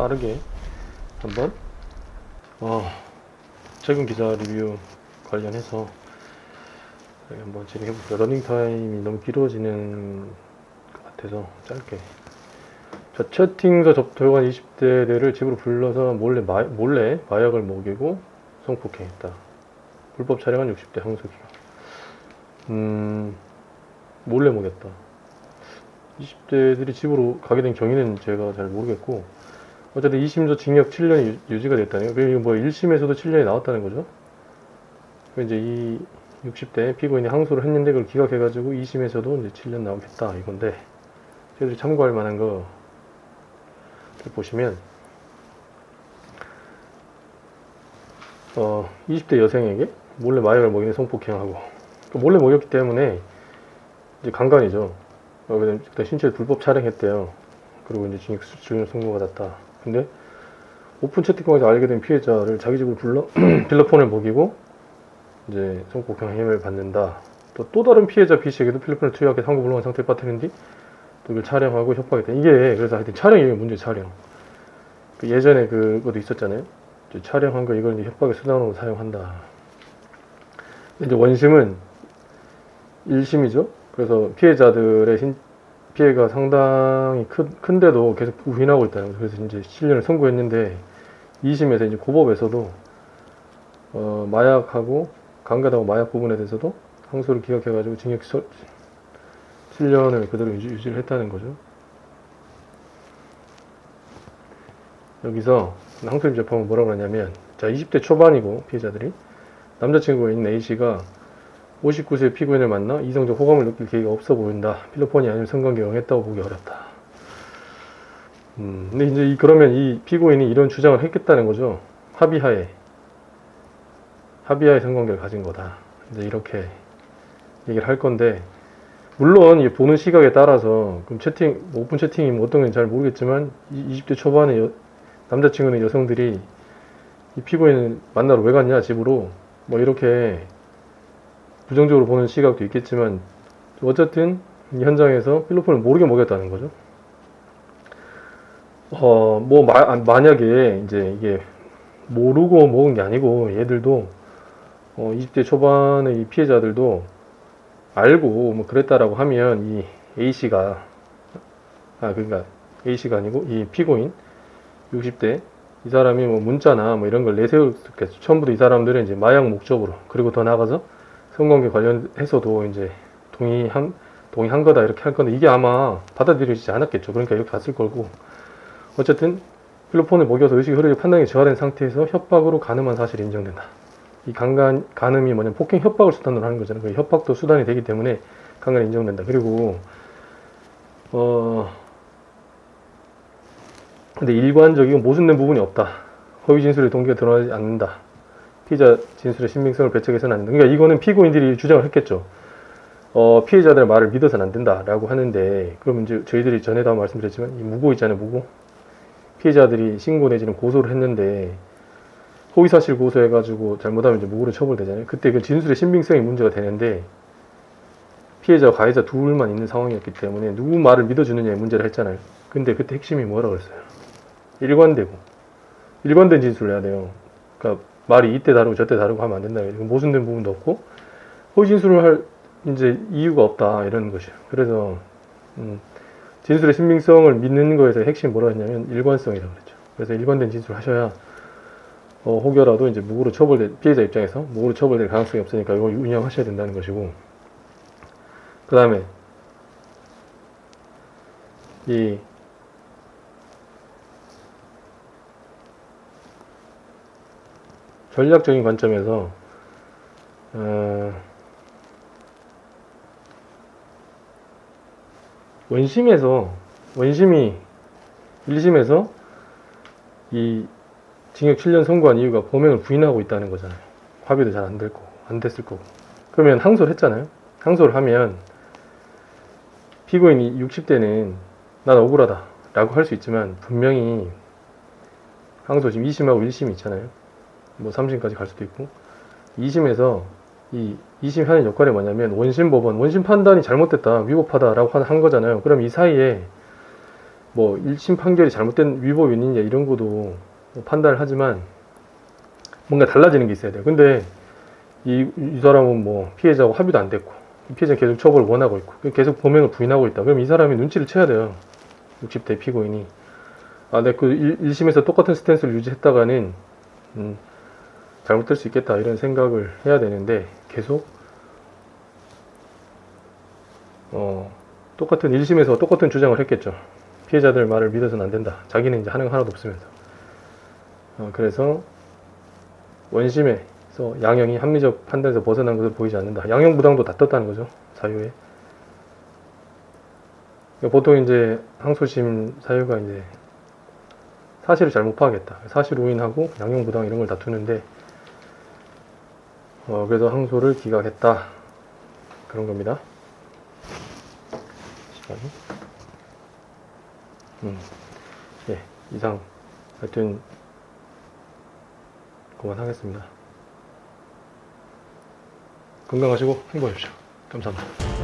빠르게 한번 최근 기사 리뷰 관련해서 한번 진행해볼게요. 러닝타임이 너무 길어지는 것 같아서 짧게. 자, 채팅서 접촉한 20대들을 집으로 불러서 몰래 마약을 먹이고 성폭행했다. 불법 촬영한 60대 항소기가. 몰래 먹였다. 20대들이 집으로 가게 된 경위는 제가 잘 모르겠고, 어쨌든 2심에서 징역 7년이 유지가 됐다네요. 그리고 뭐 1심에서도 7년이 나왔다는 거죠. 이제 이 60대 피고인이 항소를 했는데 그걸 기각해가지고 2심에서도 이제 7년 나오겠다 이건데, 저희들이 참고할 만한 거 보시면 20대 여성에게 몰래 마약을 먹이는 성폭행하고, 몰래 먹였기 때문에 이제 강간이죠. 그때 신체 불법 촬영했대요. 그리고 이제 징역 수준 선고받았다. 근데 오픈 채팅방에서 알게 된 피해자를 자기 집으로 불러 필로폰을 먹이고 이제 성폭행 혐의를 받는다. 또 다른 피해자 B씨에게도 필로폰을 투여하게 상고 불능한 상태에 빠뜨린 뒤 또 이걸 촬영하고 협박했다. 이게 그래서 하여튼 촬영이 문제. 촬영. 예전에 그것도 있었잖아요. 촬영한 거 이걸 이제 협박의 수단으로 사용한다. 이제 원심은 1심이죠. 그래서 피해자들의 피해가 상당히 큰데도 계속 부인하고 있다는 거죠. 그래서 이제 7년을 선고했는데 2심에서 이제 고법에서도 마약하고 강간하고 마약 부분에 대해서도 항소를 기각해가지고 징역 7년을 그대로 유지를 했다는 거죠. 여기서 항소심 재판은 뭐라고 하냐면, 자, 20대 초반이고 피해자들이 남자친구인 A씨가 59세 피고인을 만나 이성적 호감을 느낄 계기가 없어 보인다. 필로폰이 아니면 성관계를 했다고 보기 어렵다. 근데 이제 그러면 이 피고인이 이런 주장을 했겠다는 거죠. 합의하에 성관계를 가진 거다. 이제 이렇게 얘기를 할 건데, 물론 이 보는 시각에 따라서 그럼 오픈 채팅이 뭐 어떤 건지 잘 모르겠지만 20대 초반에 남자친구는 여성들이 이 피고인을 만나러 왜 갔냐 집으로 뭐 이렇게 부정적으로 보는 시각도 있겠지만, 어쨌든 이 현장에서 필로폰을 모르게 먹였다는 거죠. 만약에 이제 이게 모르고 먹은 게 아니고 얘들도 20대 초반의 이 피해자들도 알고 뭐 그랬다라고 하면 이 A씨가 그러니까 A씨가 아니고 이 피고인 60대 이 사람이 뭐 문자나 뭐 이런 걸 내세웠겠죠. 처음부터 이 사람들은 이제 마약 목적으로, 그리고 더 나아가서 성관계 관련해서도 이제 동의한 거다 이렇게 할 건데, 이게 아마 받아들여지지 않았겠죠. 그러니까 이렇게 갔을 거고, 어쨌든 필로폰을 먹여서 의식 흐르기 판단이 저하된 상태에서 협박으로 간음한 사실이 인정된다. 이 간음이 뭐냐면 폭행 협박을 수단으로 하는 거잖아요. 그 협박도 수단이 되기 때문에 강간이 인정된다. 그리고 근데 일관적이고 모순된 부분이 없다. 허위 진술의 동기가 드러나지 않는다. 피해자 진술의 신빙성을 배척해서는 안 된다. 그러니까 이거는 피고인들이 주장을 했겠죠. 피해자들의 말을 믿어서는 안 된다라고 하는데, 그럼 이제 저희들이 전에도 말씀드렸지만 이 무고 있잖아요. 무고. 피해자들이 신고 내지는 고소를 했는데 허위사실 고소해가지고 잘못하면 이제 무고로 처벌되잖아요. 그때 그 진술의 신빙성이 문제가 되는데, 피해자와 가해자 둘만 있는 상황이었기 때문에 누구 말을 믿어주느냐에 문제를 했잖아요. 근데 그때 핵심이 뭐라고 했어요? 일관된 진술을 해야 돼요. 그러니까 말이 이때 다르고 저때 다르고 하면 안 된다. 모순된 부분도 없고 허위 진술을 할 이제 이유가 없다 이런 것이에요. 그래서 진술의 신빙성을 믿는 거에서 핵심이 뭐라고 했냐면 일관성이라고 그랬죠. 그래서 일관된 진술을 하셔야 혹여라도 이제 피해자 입장에서 무고로 처벌될 가능성이 없으니까 이걸 운영하셔야 된다는 것이고, 그 다음에 이 전략적인 관점에서 원심이 1심에서 이 징역 7년 선고한 이유가 범행을 부인하고 있다는 거잖아요. 합의도 잘 안 됐을 거고. 그러면 항소를 했잖아요. 항소를 하면 피고인이 60대는 난 억울하다 라고 할 수 있지만, 분명히 항소 지금 2심하고 1심이 있잖아요. 뭐 3심까지 갈 수도 있고, 2심에서 이 2심 하는 역할이 뭐냐면 원심 판단이 잘못됐다, 위법하다 라고 한 거잖아요. 그럼 이 사이에 뭐 1심 판결이 잘못된 위법 원인이냐 이런 것도 뭐 판단을 하지만 뭔가 달라지는 게 있어야 돼요. 근데 이 사람은 뭐 피해자하고 합의도 안 됐고 피해자는 계속 처벌을 원하고 있고 계속 범행을 부인하고 있다. 그럼 이 사람이 눈치를 채야 돼요. 60대 피고인이 내가 그 1심에서 똑같은 스탠스를 유지했다가는 잘못될 수 있겠다 이런 생각을 해야 되는데 계속 똑같은 1심에서 똑같은 주장을 했겠죠. 피해자들 말을 믿어서는 안 된다. 자기는 이제 하는 거 하나도 없으면서. 그래서 원심에서 양형이 합리적 판단에서 벗어난 것을 보이지 않는다. 양형 부당도 다 떴다는 거죠. 사유에. 그러니까 보통 이제 항소심 사유가 이제 사실을 잘못 파악했다. 사실 오인하고 양형 부당 이런 걸 다투는데 그래서 항소를 기각했다. 그런 겁니다. 시간이. 예, 이상 하여튼 그만하겠습니다. 건강하시고 행복하십시오. 감사합니다.